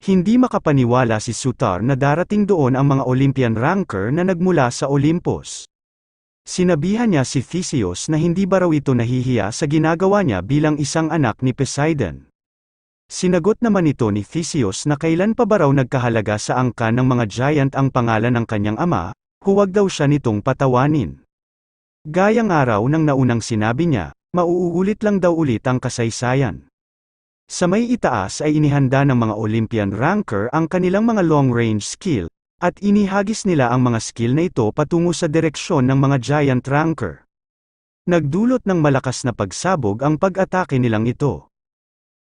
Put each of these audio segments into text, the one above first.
Hindi makapaniwala si Sutar na darating doon ang mga Olympian ranker na nagmula sa Olympus. Sinabihan niya si Theseus na hindi ba raw ito nahihiya sa ginagawa niya bilang isang anak ni Poseidon. Sinagot naman ito ni Theseus na kailan pa ba raw nagkahalaga sa angkan ng mga giant ang pangalan ng kanyang ama, huwag daw siya nitong patawanin. Gaya nga raw ng naunang sinabi niya, mauulit lang daw ulit ang kasaysayan. Sa may itaas ay inihanda ng mga Olympian ranker ang kanilang mga long-range skill, at inihagis nila ang mga skill na ito patungo sa direksyon ng mga giant ranker. Nagdulot ng malakas na pagsabog ang pag-atake nilang ito.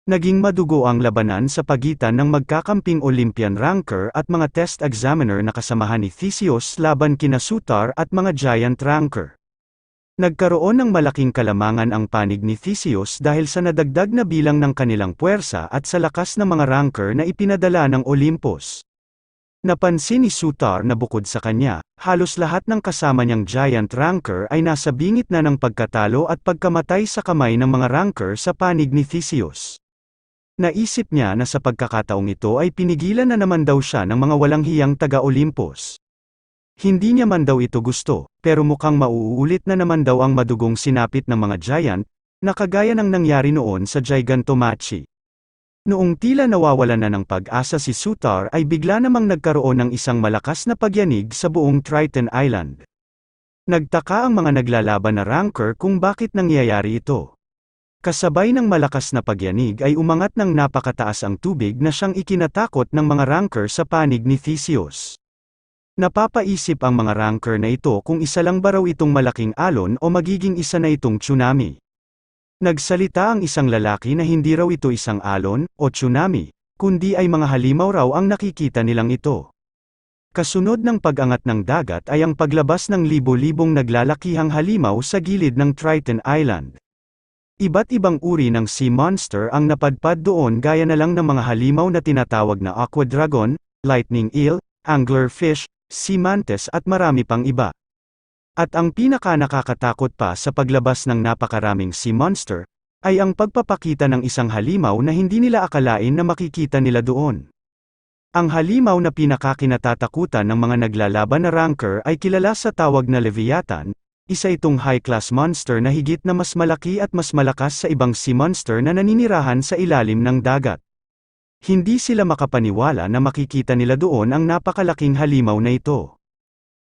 Naging madugo ang labanan sa pagitan ng magkakamping Olympian ranker at mga test examiner na kasamahan ni Theseus laban kina Sutar at mga giant ranker. Nagkaroon ng malaking kalamangan ang panig ni Theseus dahil sa nadagdag na bilang ng kanilang puwersa at sa lakas ng mga ranker na ipinadala ng Olympus. Napansin ni Sutar na bukod sa kanya, halos lahat ng kasama niyang giant ranker ay nasa bingit na ng pagkatalo at pagkamatay sa kamay ng mga ranker sa panig ni Theseus. Naisip niya na sa pagkakataong ito ay pinigilan na naman daw siya ng mga walang hiyang taga-Olympus. Hindi niya man daw ito gusto, pero mukhang mauulit na naman daw ang madugong sinapit ng mga giant, na kagaya ng nangyari noon sa Gigantomachie. Noong tila nawawalan na ng pag-asa si Sutar ay bigla namang nagkaroon ng isang malakas na pagyanig sa buong Triton Island. Nagtaka ang mga naglalaban na ranker kung bakit nangyayari ito. Kasabay ng malakas na pagyanig ay umangat ng napakataas ang tubig na siyang ikinatakot ng mga ranker sa panig ni Theseus. Napapaisip ang mga ranker na ito kung isa lang ba raw itong malaking alon o magiging isa na itong tsunami. Nagsalita ang isang lalaki na hindi raw ito isang alon o tsunami, kundi ay mga halimaw raw ang nakikita nilang ito. Kasunod ng pag-angat ng dagat ay ang paglabas ng libo-libong naglalakihang halimaw sa gilid ng Triton Island. Iba't ibang uri ng sea monster ang napadpad doon gaya na lang ng mga halimaw na tinatawag na aqua dragon, lightning eel, anglerfish, sea mantis at marami pang iba. At ang pinaka-nakakatakot pa sa paglabas ng napakaraming sea monster, ay ang pagpapakita ng isang halimaw na hindi nila akalain na makikita nila doon. Ang halimaw na pinakakinatatakutan ng mga naglalaban na ranker ay kilala sa tawag na Leviathan, isa itong high-class monster na higit na mas malaki at mas malakas sa ibang sea monster na naninirahan sa ilalim ng dagat. Hindi sila makapaniwala na makikita nila doon ang napakalaking halimaw na ito.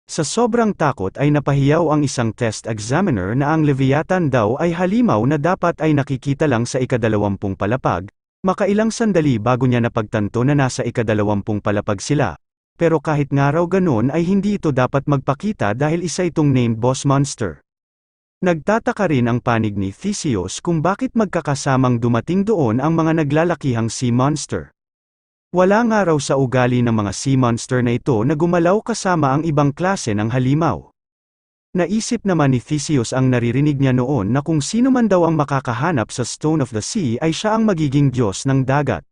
Sa sobrang takot ay napahiyaw ang isang test examiner na ang Leviathan daw ay halimaw na dapat ay nakikita lang sa ika-20 palapag, makailang sandali bago niya napagtanto na nasa ika-20 palapag sila. Pero kahit nga raw ganoon ay hindi ito dapat magpakita dahil isa itong named boss monster. Nagtataka rin ang panig ni Theseus kung bakit magkakasamang dumating doon ang mga naglalakihang sea monster. Wala nga raw sa ugali ng mga sea monster na ito na gumalaw kasama ang ibang klase ng halimaw. Naisip naman ni Theseus ang naririnig niya noon na kung sino man daw ang makakahanap sa Stone of the Sea ay siya ang magiging Diyos ng dagat.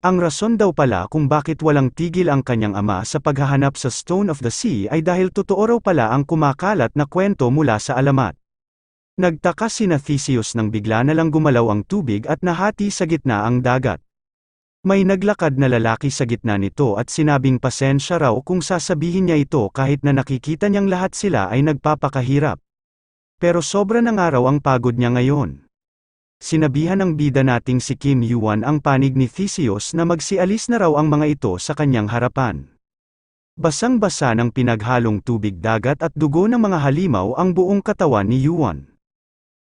Ang rason daw pala kung bakit walang tigil ang kanyang ama sa paghahanap sa Stone of the Sea ay dahil totoo raw pala ang kumakalat na kwento mula sa alamat. Nagtaka sina Theseus nang bigla na lang gumalaw ang tubig at nahati sa gitna ang dagat. May naglakad na lalaki sa gitna nito at sinabing pasensya raw kung sasabihin niya ito kahit na nakikita niyang lahat sila ay nagpapakahirap. Pero sobra na nga raw ang pagod niya ngayon. Sinabihan ng bida nating si Kim Yuan ang panig ni Theseus na magsialis na raw ang mga ito sa kanyang harapan. Basang-basa ng pinaghalong tubig dagat at dugo ng mga halimaw ang buong katawan ni Yuan.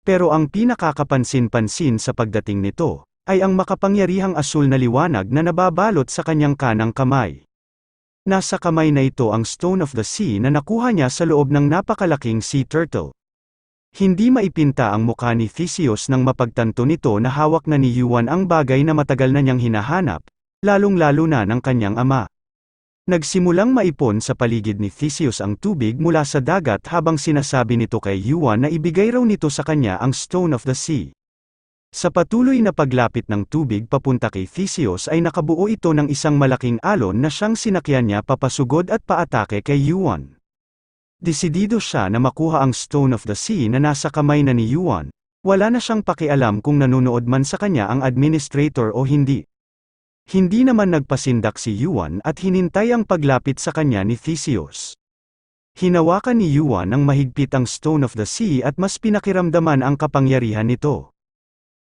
Pero ang pinakakapansin-pansin sa pagdating nito, ay ang makapangyarihang asul na liwanag na nababalot sa kanyang kanang kamay. Nasa kamay na ito ang Stone of the Sea na nakuha niya sa loob ng napakalaking sea turtle. Hindi maipinta ang mukha ni Theseus nang mapagtanto nito na hawak na ni Yuan ang bagay na matagal na niyang hinahanap, lalong-lalo na ng kanyang ama. Nagsimulang maipon sa paligid ni Theseus ang tubig mula sa dagat habang sinasabi nito kay Yuan na ibigay raw nito sa kanya ang Stone of the Sea. Sa patuloy na paglapit ng tubig papunta kay Theseus ay nakabuo ito ng isang malaking alon na siyang sinakyan niya papasugod at paatake kay Yuan. Desidido siya na makuha ang Stone of the Sea na nasa kamay na ni Yuan, wala na siyang pakialam kung nanonood man sa kanya ang administrator o hindi. Hindi naman nagpasindak si Yuan at hinintay ang paglapit sa kanya ni Theseus. Hinawakan ni Yuan ang mahigpit ang Stone of the Sea at mas pinakiramdaman ang kapangyarihan nito.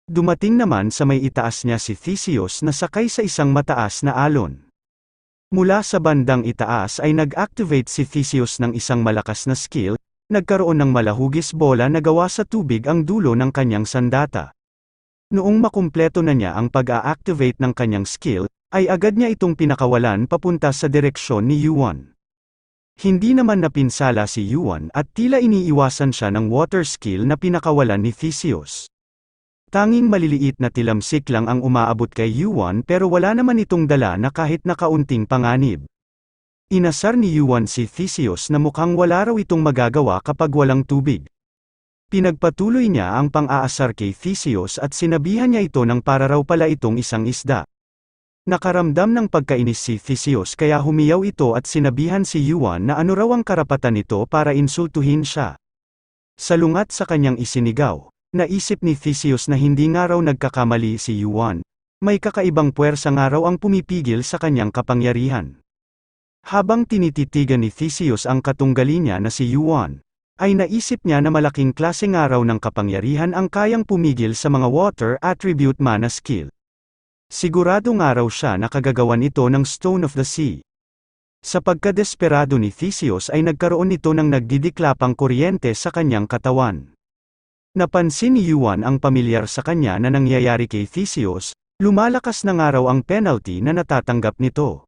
Dumating naman sa may itaas niya si Theseus na sakay sa isang mataas na alon. Mula sa bandang itaas ay nag-activate si Theseus ng isang malakas na skill, nagkaroon ng malahugis bola na gawa sa tubig ang dulo ng kanyang sandata. Noong makumpleto na niya ang pag-a-activate ng kanyang skill, ay agad niya itong pinakawalan papunta sa direksyon ni Yuan. Hindi naman napinsala si Yuan at tila iniiwasan siya ng water skill na pinakawalan ni Theseus. Tanging maliliit na tilamsik lang ang umaabot kay Yuan pero wala naman itong dala na kahit na kaunting panganib. Inasar ni Yuan si Theseus na mukhang wala raw itong magagawa kapag walang tubig. Pinagpatuloy niya ang pang-aasar kay Theseus at sinabihan niya ito ng para raw pala itong isang isda. Nakaramdam ng pagkainis si Theseus kaya humiyaw ito at sinabihan si Yuan na ano raw ang karapatan nito para insultuhin siya. Salungat sa kanyang isinigaw, naisip ni Theseus na hindi nga raw nagkakamali si Yuan, may kakaibang puwersa nga raw ang pumipigil sa kanyang kapangyarihan. Habang tinititigan ni Theseus ang katunggali niya na si Yuan, ay naisip niya na malaking klaseng araw ng kapangyarihan ang kayang pumigil sa mga water attribute mana skill. Sigurado nga raw siya na kagagawan ito ng Stone of the Sea. Sa pagkadesperado ni Theseus ay nagkaroon ito ng nagdidiklapang kuryente sa kanyang katawan. Napansin ni Yuan ang pamilyar sa kanya na nangyayari kay Theseus, lumalakas na nga raw ang penalty na natatanggap nito.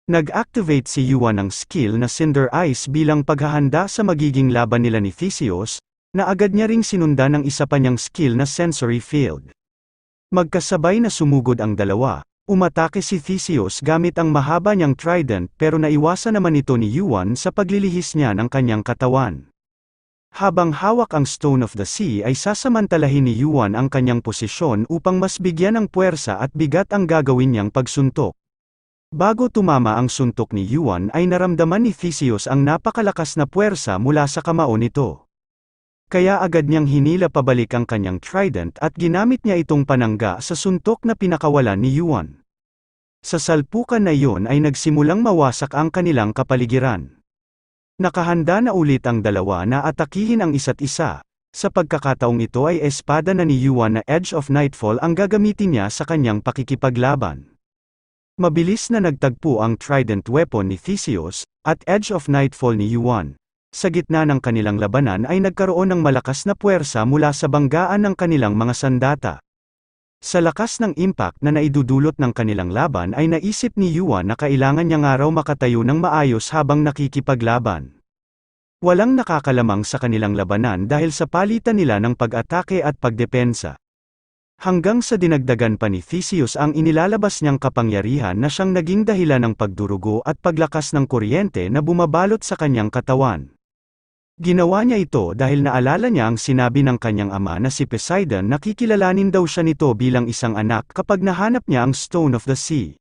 Nag-activate si Yuan ng skill na Cinder Ice bilang paghahanda sa magiging laban nila ni Theseus, na agad niya ring sinundan ng isa pa niyang skill na Sensory Field. Magkasabay na sumugod ang dalawa, umatake si Theseus gamit ang mahaba niyang trident pero naiwasan naman ito ni Yuan sa paglilihis niya ng kanyang katawan. Habang hawak ang Stone of the Sea ay sasamantalahin ni Yuan ang kanyang posisyon upang mas bigyan ng puwersa at bigat ang gagawin niyang pagsuntok. Bago tumama ang suntok ni Yuan ay naramdaman ni Theseus ang napakalakas na puwersa mula sa kamao nito. Kaya agad niyang hinila pabalik ang kanyang trident at ginamit niya itong panangga sa suntok na pinakawalan ni Yuan. Sa salpukan na iyon ay nagsimulang mawasak ang kanilang kapaligiran. Nakahanda na ulit ang dalawa na atakihin ang isa't isa. Sa pagkakataong ito ay espada na ni Yuan na Edge of Nightfall ang gagamitin niya sa kanyang pakikipaglaban. Mabilis na nagtagpo ang trident weapon ni Theseus, at Edge of Nightfall ni Yuan. Sa gitna ng kanilang labanan ay nagkaroon ng malakas na puwersa mula sa banggaan ng kanilang mga sandata. Sa lakas ng impact na naidudulot ng kanilang laban ay naisip ni Yuan na kailangan niya nga raw makatayo ng maayos habang nakikipaglaban. Walang nakakalamang sa kanilang labanan dahil sa palitan nila ng pag-atake at pagdepensa. Hanggang sa dinagdagan pa ni Theseus ang inilalabas niyang kapangyarihan na siyang naging dahilan ng pagdurugo at paglakas ng kuryente na bumabalot sa kanyang katawan. Ginawa niya ito dahil naalala niya ang sinabi ng kanyang ama na si Poseidon na kikilalanin daw siya nito bilang isang anak kapag nahanap niya ang Stone of the Sea.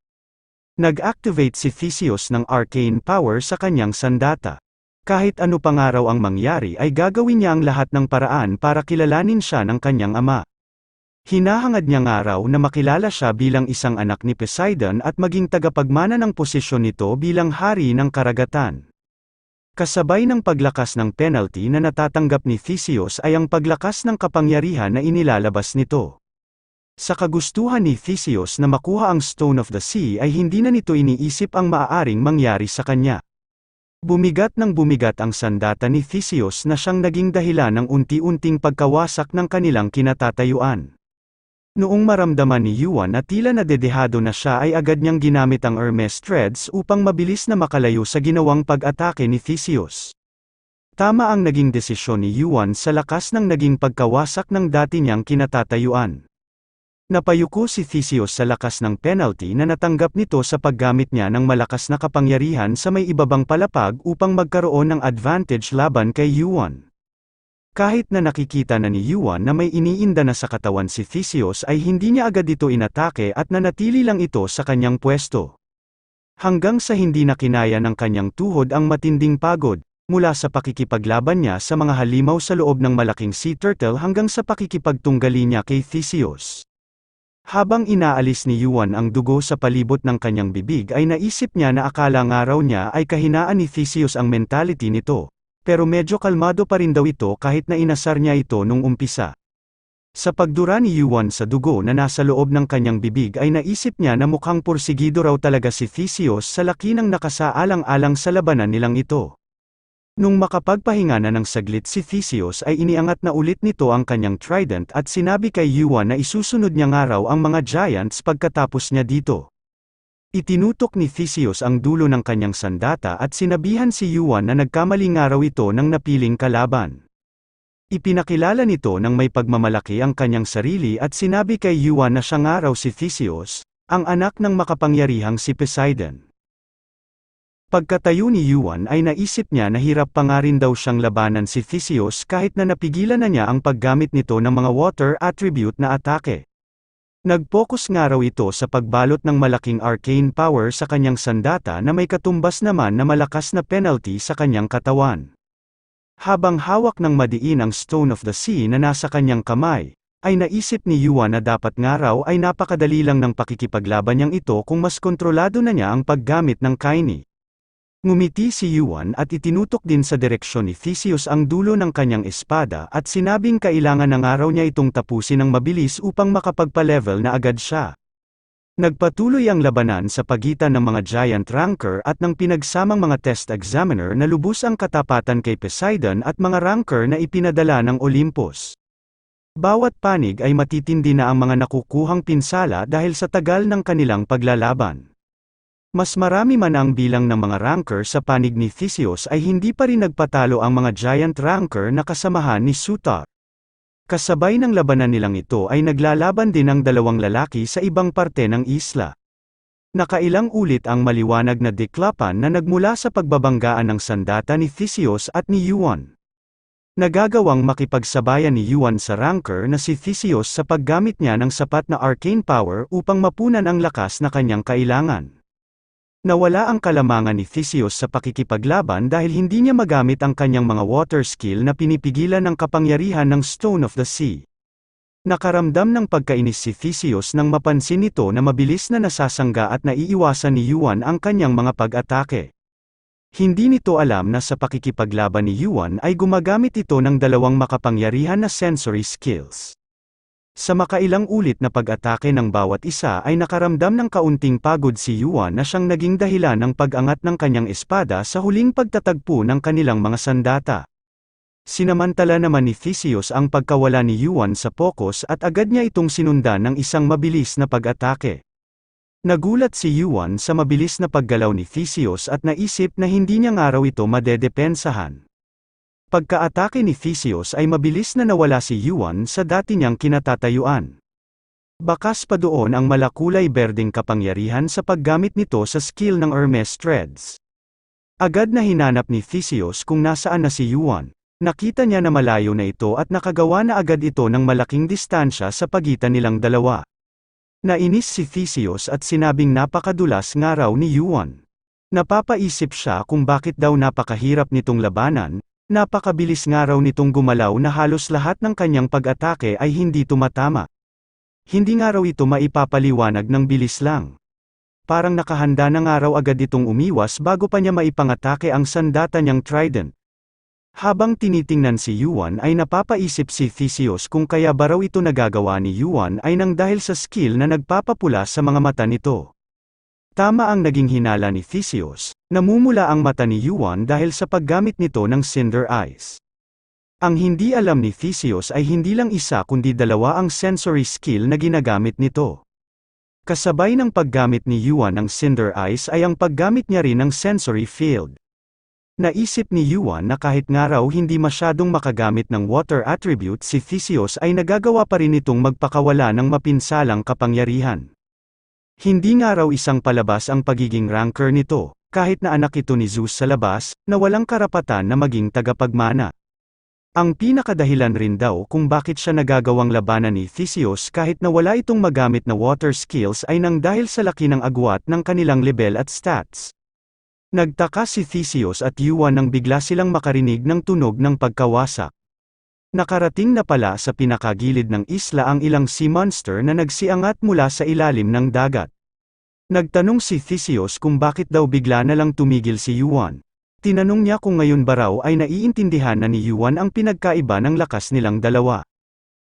Nag-activate si Theseus ng arcane power sa kanyang sandata. Kahit ano pa nga raw ang mangyari ay gagawin niya ang lahat ng paraan para kilalanin siya ng kanyang ama. Hinahangad niya nga raw na makilala siya bilang isang anak ni Poseidon at maging tagapagmana ng posisyon nito bilang hari ng karagatan. Kasabay ng paglakas ng penalty na natatanggap ni Theseus ay ang paglakas ng kapangyarihan na inilalabas nito. Sa kagustuhan ni Theseus na makuha ang Stone of the Sea ay hindi na nito iniisip ang maaaring mangyari sa kanya. Bumigat ng bumigat ang sandata ni Theseus na siyang naging dahilan ng unti-unting pagkawasak ng kanilang kinatatayuan. Noong maramdaman ni Yuan na tila nadedehado na siya ay agad niyang ginamit ang Hermes threads upang mabilis na makalayo sa ginawang pag-atake ni Theseus. Tama ang naging desisyon ni Yuan sa lakas ng naging pagkawasak ng dati niyang kinatatayuan. Napayuko si Theseus sa lakas ng penalty na natanggap nito sa paggamit niya ng malakas na kapangyarihan sa may ibabang palapag upang magkaroon ng advantage laban kay Yuan. Kahit na nakikita na ni Yuan na may iniinda na sa katawan si Theseus ay hindi niya agad ito inatake at nanatili lang ito sa kanyang pwesto. Hanggang sa hindi na kinaya ng kanyang tuhod ang matinding pagod, mula sa pakikipaglaban niya sa mga halimaw sa loob ng malaking sea turtle hanggang sa pakikipagtunggali niya kay Theseus. Habang inaalis ni Yuan ang dugo sa palibot ng kanyang bibig ay naisip niya na akala nga raw niya ay kahinaan ni Theseus ang mentality nito. Pero medyo kalmado pa rin daw ito kahit na inasar niya ito nung umpisa. Sa pagdura ni Yuan sa dugo na nasa loob ng kanyang bibig ay naisip niya na mukhang porsigido raw talaga si Theseus sa laki ng nakasaalang-alang sa labanan nilang ito. Nung makapagpahinga na ng saglit si Theseus ay iniangat na ulit nito ang kanyang trident at sinabi kay Yuan na isusunod niya nga raw ang mga giants pagkatapos niya dito. Itinutok ni Theseus ang dulo ng kanyang sandata at sinabihan si Yuan na nagkamali nga raw ito ng napiling kalaban. Ipinakilala nito ng may pagmamalaki ang kanyang sarili at sinabi kay Yuan na siya nga raw si Theseus, ang anak ng makapangyarihang si Poseidon. Pagkatayo ni Yuan ay naisip niya na hirap pa nga rin daw siyang labanan si Theseus kahit na napigilan na niya ang paggamit nito ng mga water attribute na atake. Nag-focus nga raw ito sa pagbalot ng malaking arcane power sa kanyang sandata na may katumbas naman na malakas na penalty sa kanyang katawan. Habang hawak ng madiin ang Stone of the Sea na nasa kanyang kamay, ay naisip ni Yuan na dapat nga raw ay napakadali lang ng pakikipaglaban niyang ito kung mas kontrolado na niya ang paggamit ng kaini. Ngumiti si Yuan at itinutok din sa direksyon ni Theseus ang dulo ng kanyang espada at sinabing kailangan na nga raw niya itong tapusin ng mabilis upang makapagpa-level na agad siya. Nagpatuloy ang labanan sa pagitan ng mga giant ranker at ng pinagsamang mga test examiner na lubos ang katapatan kay Poseidon at mga ranker na ipinadala ng Olympus. Bawat panig ay matitindi na ang mga nakukuhang pinsala dahil sa tagal ng kanilang paglalaban. Mas marami man ang bilang ng mga ranker sa panig ni Theseus ay hindi pa rin nagpatalo ang mga giant ranker na kasamahan ni Sutar. Kasabay ng labanan nilang ito ay naglalaban din ang dalawang lalaki sa ibang parte ng isla. Nakailang ulit ang maliwanag na diklapan na nagmula sa pagbabanggaan ng sandata ni Theseus at ni Yuan. Nagagawang makipagsabayan ni Yuan sa ranker na si Theseus sa paggamit niya ng sapat na arcane power upang mapunan ang lakas na kanyang kailangan. Nawala ang kalamangan ni Theseus sa pakikipaglaban dahil hindi niya magamit ang kanyang mga water skill na pinipigilan ng kapangyarihan ng Stone of the Sea. Nakaramdam ng pagkainis si Theseus nang mapansin nito na mabilis na nasasangga at naiiwasan ni Yuan ang kanyang mga pag-atake. Hindi nito alam na sa pakikipaglaban ni Yuan ay gumagamit ito ng dalawang makapangyarihan na sensory skills. Sa makailang ulit na pag-atake ng bawat isa ay nakaramdam ng kaunting pagod si Yuan na siyang naging dahilan ng pag-angat ng kanyang espada sa huling pagtatagpo ng kanilang mga sandata. Sinamantala naman ni Theseus ang pagkawala ni Yuan sa focus at agad niya itong sinundan ng isang mabilis na pag-atake. Nagulat si Yuan sa mabilis na paggalaw ni Theseus at naisip na hindi niya nga raw ito madedepensahan. Pagka-atake ni Theseus ay mabilis na nawala si Yuan sa dati niyang kinatatayuan. Bakas pa doon ang malakulay berdeng kapangyarihan sa paggamit nito sa skill ng Hermes Threads. Agad na hinanap ni Theseus kung nasaan na si Yuan. Nakita niya na malayo na ito at nakagawa na agad ito ng malaking distansya sa pagitan nilang dalawa. Nainis si Theseus at sinabing napakadulas nga raw ni Yuan. Napapaisip siya kung bakit daw napakahirap nitong labanan. Napakabilis nga raw nitong gumalaw na halos lahat ng kanyang pag-atake ay hindi tumatama. Hindi nga raw ito maipapaliwanag ng bilis lang. Parang nakahanda na nga raw agad itong umiwas bago pa niya maipangatake ang sandata niyang trident. Habang tinitingnan si Yuan ay napapaisip si Theseus kung kaya ba raw ito nagagawa ni Yuan ay nang dahil sa skill na nagpapapula sa mga mata nito. Tama ang naging hinala ni Theseus, namumula ang mata ni Yuan dahil sa paggamit nito ng Cinder Eyes. Ang hindi alam ni Theseus ay hindi lang isa kundi dalawa ang sensory skill na ginagamit nito. Kasabay ng paggamit ni Yuan ng Cinder Eyes ay ang paggamit niya rin ng sensory field. Naisip ni Yuan na kahit nga raw hindi masyadong makagamit ng water attribute si Theseus ay nagagawa pa rin itong magpakawala ng mapinsalang kapangyarihan. Hindi nga raw isang palabas ang pagiging ranker nito, kahit na anak ito ni Zeus sa labas, na walang karapatan na maging tagapagmana. Ang pinakadahilan rin daw kung bakit siya nagagawang labanan ni Theseus kahit na wala itong magamit na water skills ay nang dahil sa laki ng agwat ng kanilang level at stats. Nagtaka si Theseus at Yuan nang bigla silang makarinig ng tunog ng pagkawasak. Nakarating na pala sa pinakagilid ng isla ang ilang sea monster na nagsiangat mula sa ilalim ng dagat. Nagtanong si Theseus kung bakit daw bigla na lang tumigil si Yuan. Tinanong niya kung ngayon ba raw ay naiintindihan na ni Yuan ang pinagkaiba ng lakas nilang dalawa.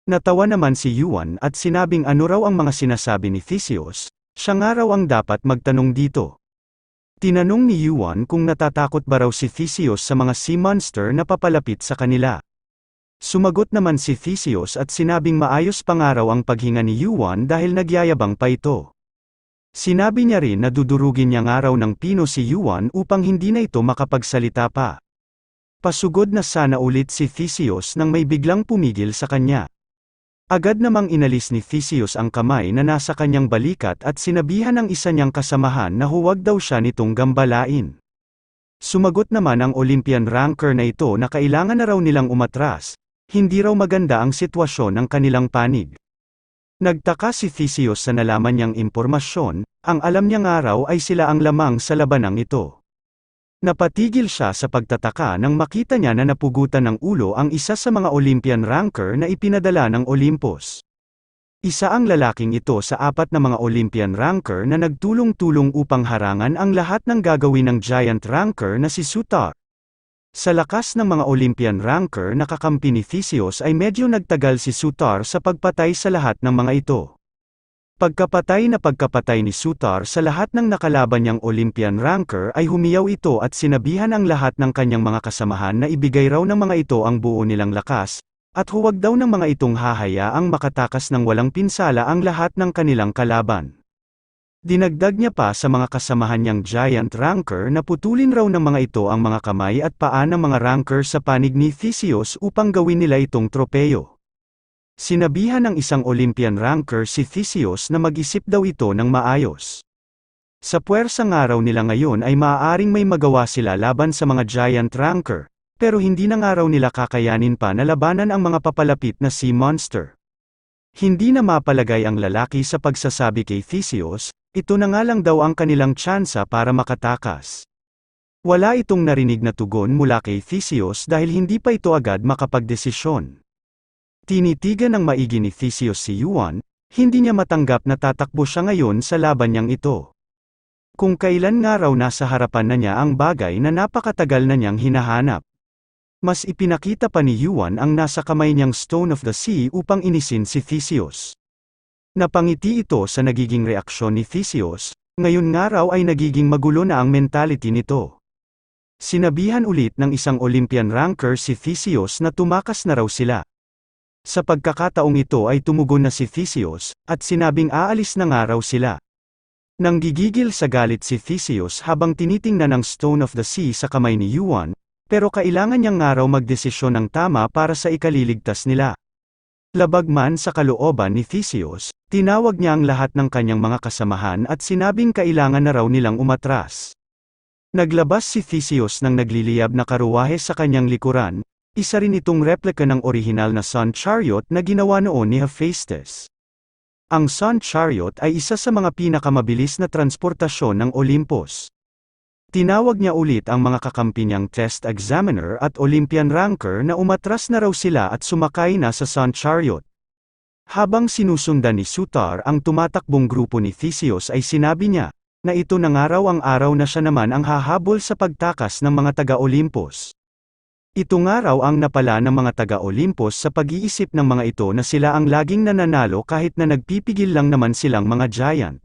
Natawa naman si Yuan at sinabing ano raw ang mga sinasabi ni Theseus, siya nga raw ang dapat magtanong dito. Tinanong ni Yuan kung natatakot ba raw si Theseus sa mga sea monster na papalapit sa kanila. Sumagot naman si Theseus at sinabing maayos pa nga raw ang paghinga ni Yuan dahil nagyayabang pa ito. Sinabi niya rin na dudurugin niya nga raw ng pino si Yuan upang hindi na ito makapagsalita pa. Pasugod na sana ulit si Theseus nang may biglang pumigil sa kanya. Agad namang inalis ni Theseus ang kamay na nasa kanyang balikat at sinabihan ng isa niyang kasamahan na huwag daw siya nitong gambalain. Sumagot naman ang Olympian ranker na ito na kailangan na raw nilang umatras, hindi raw maganda ang sitwasyon ng kanilang panig. Nagtaka si Theseus sa nalaman niyang impormasyon, ang alam niya nga raw ay sila ang lamang sa labanang ito. Napatigil siya sa pagtataka nang makita niya na napugutan ng ulo ang isa sa mga Olympian ranker na ipinadala ng Olympus. Isa ang lalaking ito sa 4 na mga Olympian ranker na nagtulong-tulong upang harangan ang lahat ng gagawin ng giant ranker na si Sutar. Sa lakas ng mga Olympian ranker na kakampi ni Theseus ay medyo nagtagal si Sutar sa pagpatay sa lahat ng mga ito. Pagkapatay ni Sutar sa lahat ng nakalaban niyang Olympian ranker ay humiyaw ito at sinabihan ang lahat ng kanyang mga kasamahan na ibigay raw ng mga ito ang buo nilang lakas, at huwag daw ng mga itong hahayaang makatakas ng walang pinsala ang lahat ng kanilang kalaban. Dinagdag niya pa sa mga kasamahan niyang giant ranker na putulin raw ng mga ito ang mga kamay at paa ng mga ranker sa panig ni Theseus upang gawin nila itong tropeyo. Sinabihan ng isang Olympian ranker si Theseus na mag-isip daw ito ng maayos. Sa puwersa nga raw nila ngayon ay maaaring may magawa sila laban sa mga giant ranker, pero hindi na nga raw nila kakayanin pa na labanan ang mga papalapit na sea monster. Hindi na mapalagay ang lalaki sa pagsasabi kay Theseus, ito na nga lang daw ang kanilang tsansa para makatakas. Wala itong narinig na tugon mula kay Theseus dahil hindi pa ito agad makapagdesisyon. Tinitigan ng maigi ni Theseus si Yuan, hindi niya matanggap na tatakbo siya ngayon sa laban niyang ito. Kung kailan nga raw nasa harapan na niya ang bagay na napakatagal na niyang hinahanap. Mas ipinakita pa ni Yuan ang nasa kamay niyang Stone of the Sea upang inisin si Theseus. Napangiti ito sa nagiging reaksyon ni Theseus, ngayon nga raw ay nagiging magulo na ang mentality nito. Sinabihan ulit ng isang Olympian ranker si Theseus na tumakas na raw sila. Sa pagkakataong ito ay tumugon na si Theseus, at sinabing aalis na nga raw sila. Nanggigigil sa galit si Theseus habang tinitingnan ang Stone of the Sea sa kamay ni Yuan, pero kailangan niyang nga raw magdesisyon ng tama para sa ikaliligtas nila. Labag man sa kalooban ni Theseus, tinawag niya ang lahat ng kanyang mga kasamahan at sinabing kailangan na raw nilang umatras. Naglabas si Theseus ng nagliliyab na karuwahe sa kanyang likuran, isa rin itong replika ng orihinal na Sun Chariot na ginawa noon ni Hephaestus. Ang Sun Chariot ay isa sa mga pinakamabilis na transportasyon ng Olympus. Tinawag niya ulit ang mga kakampi niyang test examiner at Olympian ranker na umatras na raw sila at sumakay na sa Sun Chariot. Habang sinusundan ni Sutar ang tumatakbong grupo ni Theseus ay sinabi niya, na ito na nga raw ang araw na siya naman ang hahabol sa pagtakas ng mga taga-Olympus. Ito nga raw ang napala ng mga taga-Olympus sa pag-iisip ng mga ito na sila ang laging nananalo kahit na nagpipigil lang naman silang mga giant.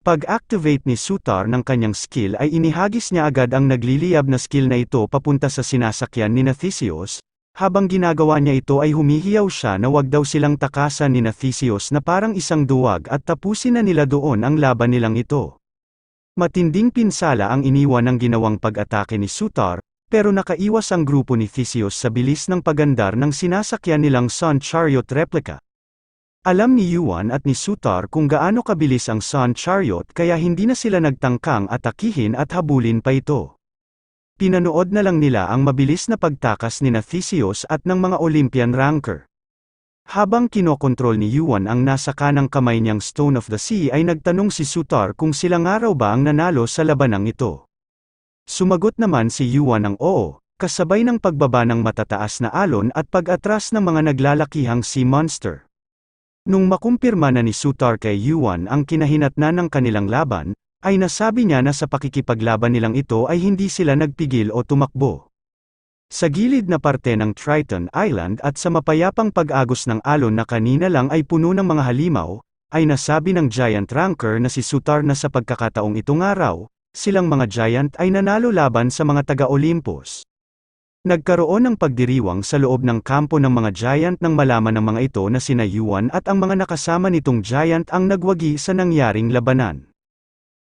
Pag-activate ni Sutar ng kanyang skill ay inihagis niya agad ang nagliliyab na skill na ito papunta sa sinasakyan ni Theseus, habang ginagawa niya ito ay humihiyaw siya na wag daw silang takasan ni Theseus na parang isang duwag at tapusin na nila doon ang laban nilang ito. Matinding pinsala ang iniwan ng ginawang pag-atake ni Sutar, pero nakaiwas ang grupo ni Theseus sa bilis ng pagandar ng sinasakyan nilang Sun Chariot replica. Alam ni Yuan at ni Sutar kung gaano kabilis ang Sun Chariot kaya hindi na sila nagtangkang atakihin at habulin pa ito. Pinanood na lang nila ang mabilis na pagtakas ni Theseus at ng mga Olympian ranker. Habang kinokontrol ni Yuan ang nasa kanang kamay niyang Stone of the Sea ay nagtanong si Sutar kung sila nga raw ba ang nanalo sa labanang ito. Sumagot naman si Yuan ng oo, kasabay ng pagbaba ng matataas na alon at pag-atras ng mga naglalakihang sea monster. Nung makumpirma na ni Sutar kay Yuan ang kinahinatnan ng kanilang laban, ay nasabi niya na sa pakikipaglaban nilang ito ay hindi sila nagpigil o tumakbo. Sa gilid na parte ng Triton Island at sa mapayapang pag-agos ng alon na kanina lang ay puno ng mga halimaw, ay nasabi ng Giant Ranker na si Sutar na sa pagkakataong itong araw, silang mga Giant ay nanalo laban sa mga taga-Olympus. Nagkaroon ng pagdiriwang sa loob ng kampo ng mga Giant nang malaman ng mga ito na sina Yuan at ang mga nakasama nitong Giant ang nagwagi sa nangyaring labanan.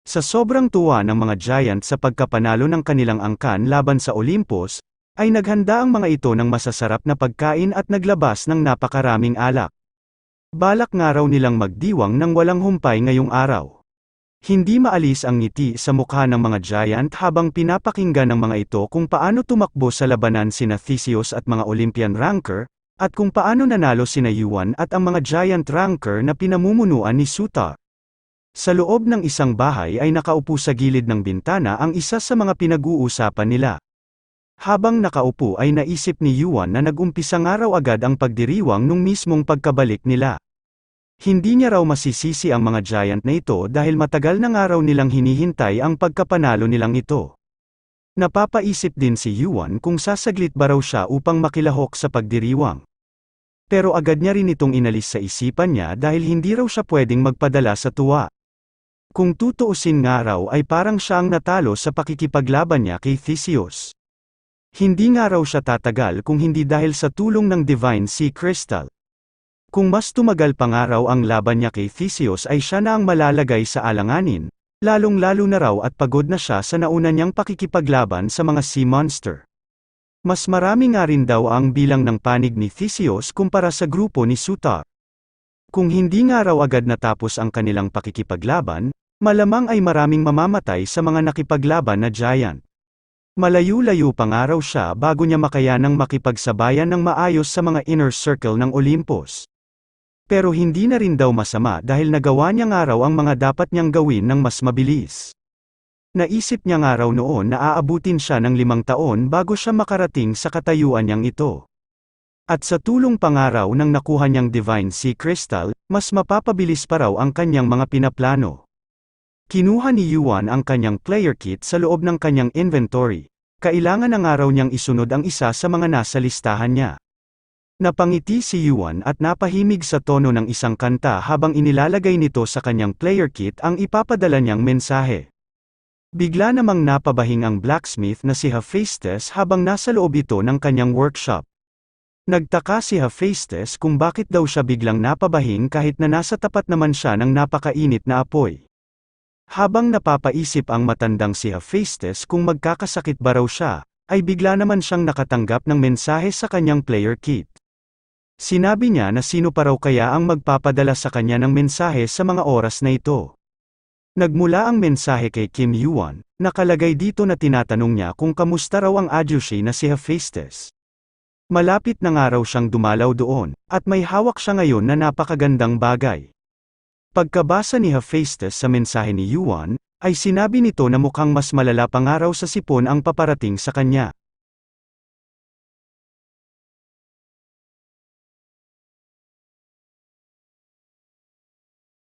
Sa sobrang tuwa ng mga Giant sa pagkapanalo ng kanilang angkan laban sa Olympus, ay naghanda ang mga ito ng masasarap na pagkain at naglabas ng napakaraming alak. Balak nga raw nilang magdiwang ng walang humpay ngayong araw. Hindi maalis ang ngiti sa mukha ng mga Giant habang pinapakinggan ng mga ito kung paano tumakbo sa labanan sina Theseus at mga Olympian Ranker, at kung paano nanalo sina Yuan at ang mga Giant Ranker na pinamumunuan ni Sutar. Sa loob ng isang bahay ay nakaupo sa gilid ng bintana ang isa sa mga pinag-uusapan nila. Habang nakaupo ay naisip ni Yuan na nag-umpisa nga raw agad ang pagdiriwang nung mismong pagkabalik nila. Hindi niya raw masisisi ang mga Giant na ito dahil matagal na nga raw nilang hinihintay ang pagkapanalo nilang ito. Napapaisip din si Yuan kung sasaglit ba raw siya upang makilahok sa pagdiriwang. Pero agad niya rin itong inalis sa isipan niya dahil hindi raw siya pwedeng magpadala sa tuwa. Kung tutuusin nga raw ay parang siya ang natalo sa pakikipaglaban niya kay Theseus. Hindi nga raw siya tatagal kung hindi dahil sa tulong ng Divine Sea Crystal. Kung mas tumagal pa nga raw ang laban niya kay Theseus ay siya na ang malalagay sa alanganin, lalong-lalo na raw at pagod na siya sa nauna niyang pakikipaglaban sa mga sea monster. Mas marami nga rin daw ang bilang ng panig ni Theseus kumpara sa grupo ni Sutar. Kung hindi nga raw agad natapos ang kanilang pakikipaglaban, malamang ay maraming mamamatay sa mga nakipaglaban na Giant. Malayo-layo pa nga raw siya bago niya makayanang makipagsabayan ng maayos sa mga inner circle ng Olympus. Pero hindi na rin daw masama dahil nagawa niya nga raw ang mga dapat niyang gawin ng mas mabilis. Naisip niya nga raw noon na aabutin siya ng 5 taon bago siya makarating sa katayuan niyang ito. At sa tulong pa nga raw ng nakuha niyang Divine Sea Crystal, mas mapapabilis pa raw ang kanyang mga pinaplano. Kinuha ni Yuan ang kanyang player kit sa loob ng kanyang inventory. Kailangan na nga raw niyang isunod ang isa sa mga nasa listahan niya. Napangiti si Yuan at napahimig sa tono ng isang kanta habang inilalagay nito sa kanyang player kit ang ipapadala niyang mensahe. Bigla namang napabahing ang blacksmith na si Hephaestus habang nasa loob ito ng kanyang workshop. Nagtaka si Hephaestus kung bakit daw siya biglang napabahing kahit na nasa tapat naman siya ng napakainit na apoy. Habang napapaisip ang matandang si Hephaestus kung magkakasakit ba raw siya, ay bigla naman siyang nakatanggap ng mensahe sa kanyang player kit. Sinabi niya na sino pa raw kaya ang magpapadala sa kanya ng mensahe sa mga oras na ito. Nagmula ang mensahe kay Kim Yuan, nakalagay dito na tinatanong niya kung kamusta raw ang adyushi na si Hephaestus. Malapit na nga raw siyang dumalaw doon, at may hawak siya ngayon na napakagandang bagay. Pagkabasa ni Hephaestus sa mensahe ni Yuan, ay sinabi nito na mukhang mas malala pa nga raw sa sipon ang paparating sa kanya.